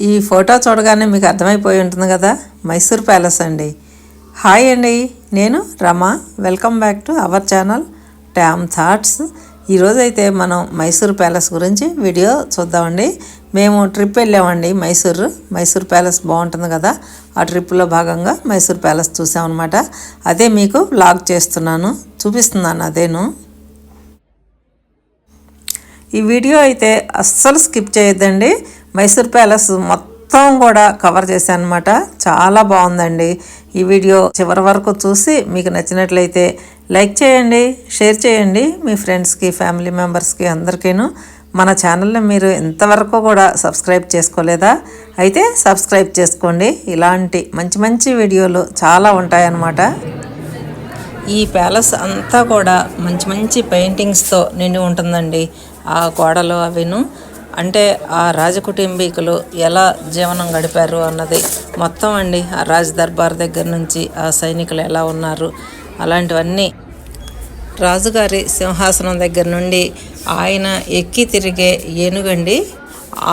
ఈ ఫోటో చూడగానే మీకు అర్థమైపోయి ఉంటుంది కదా, మైసూర్ ప్యాలెస్ అండి. హాయ్ అండి, నేను Rama. Welcome back to our channel Tam thoughts. ఈరోజైతే మనం మైసూర్ ప్యాలెస్ గురించి వీడియో చూద్దామండి. మేము ట్రిప్ వెళ్ళామండి మైసూర్ ప్యాలెస్ బాగుంటుంది కదా, ఆ ట్రిప్లో భాగంగా మైసూర్ ప్యాలెస్ చూసామన్నమాట. అదే మీకు వ్లాగ్ చూపిస్తున్నాను అదేను. ఈ వీడియో అయితే అస్సలు స్కిప్ చేయొద్దండి. మైసూర్ ప్యాలెస్ మొత్తం కూడా కవర్ చేశాను అనమాట. చాలా బాగుందండి. ఈ వీడియో చివరి వరకు చూసి మీకు నచ్చినట్లయితే లైక్ చేయండి, షేర్ చేయండి మీ ఫ్రెండ్స్కి, ఫ్యామిలీ మెంబర్స్కి అందరికీను. మన ఛానల్ని మీరు ఇంతవరకు కూడా సబ్స్క్రైబ్ చేసుకోలేదా? అయితే సబ్స్క్రైబ్ చేసుకోండి. ఇలాంటి మంచి మంచి వీడియోలు చాలా ఉంటాయన్నమాట. ఈ ప్యాలెస్ అంతా కూడా మంచి మంచి పెయింటింగ్స్తో నిండి ఉంటుందండి. ఆ గోడలు అవిను అంటే ఆ రాజకుటుంబీకులు ఎలా జీవనం గడిపారు అన్నది మొత్తం అండి. ఆ రాజ్ దర్బార్ దగ్గర నుంచి ఆ సైనికులు ఎలా ఉన్నారు అలాంటివన్నీ, రాజుగారి సింహాసనం దగ్గర నుండి ఆయన ఎక్కి తిరిగే ఏనుగండి,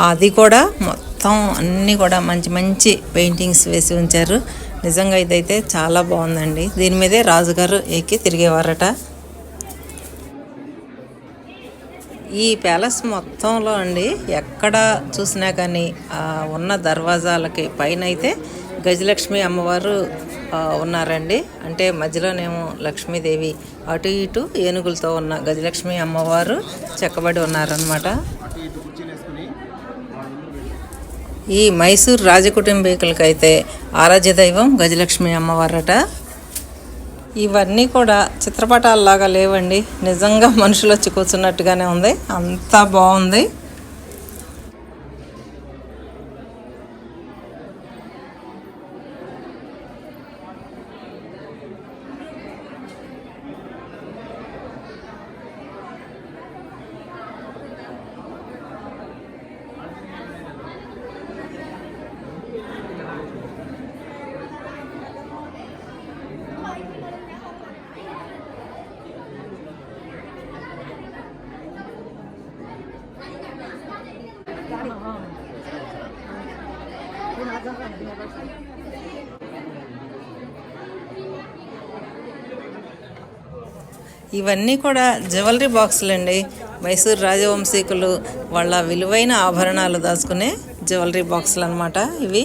అది కూడా మొత్తం అన్నీ కూడా మంచి మంచి పెయింటింగ్స్ వేసి ఉంచారు. నిజంగా ఇదైతే చాలా బాగుందండి. దీని మీదే రాజుగారు ఎక్కి తిరిగేవారట. ఈ ప్యాలెస్ మొత్తంలో అండి ఎక్కడ చూసినా కానీ ఉన్న దర్వాజాలకి పైన అయితే గజలక్ష్మి అమ్మవారు ఉన్నారండి. అంటే మధ్యలోనేమో లక్ష్మీదేవి, అటు ఇటు ఏనుగులతో ఉన్న గజలక్ష్మి అమ్మవారు చెక్కబడి ఉన్నారనమాట. ఈ మైసూర్ రాజకుటుంబీకులకైతే ఆరాధ్య దైవం గజలక్ష్మి అమ్మవారట. ఇవన్నీ కూడా చిత్రపటాలలాగా లేవండి, నిజంగా మనుషులు వచ్చి కూర్చున్నట్టుగానే ఉంది. అంతా బాగుంది. ఇవన్నీ కూడా జ్యువెలరీ బాక్సులు అండి. మైసూర్ రాజవంశీకులు వాళ్ళ విలువైన ఆభరణాలు దాచుకునే జ్యువెలరీ బాక్సులు అనమాట ఇవి.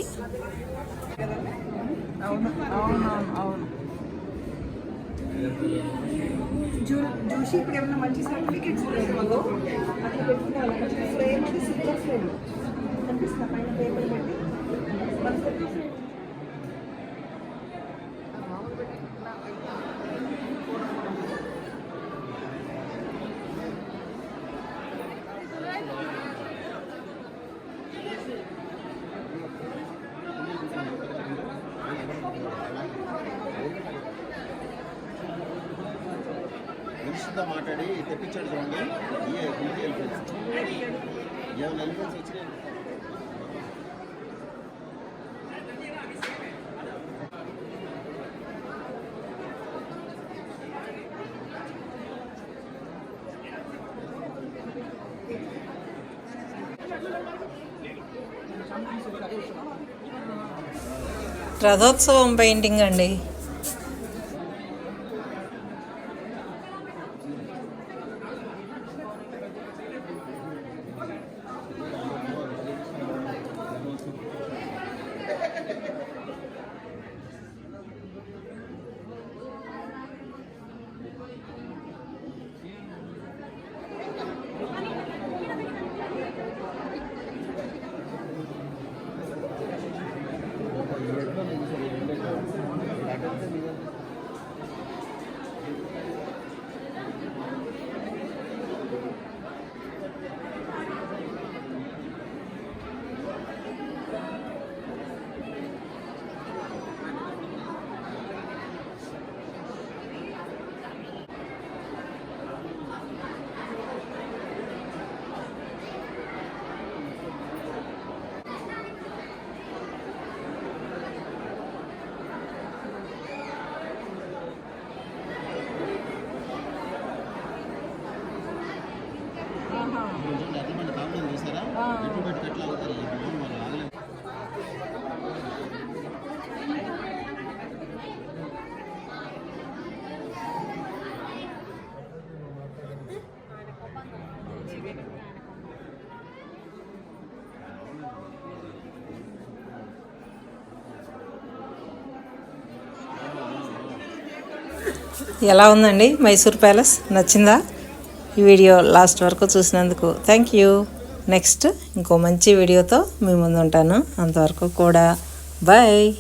మాట్లాడి తెప్పించాడు చూడండి. ఎలిఫెంట్స్ వచ్చినాయి. రథోత్సవం పెయింటింగ్ అండి. ఎలా ఉందండి మైసూర్ ప్యాలెస్? నచ్చిందా? ఈ వీడియో లాస్ట్ వరకు చూసినందుకు థ్యాంక్ యూ. నెక్స్ట్ ఇంకో మంచి వీడియోతో మీ ముందు ఉంటాను. అంతవరకు కూడా బాయ్.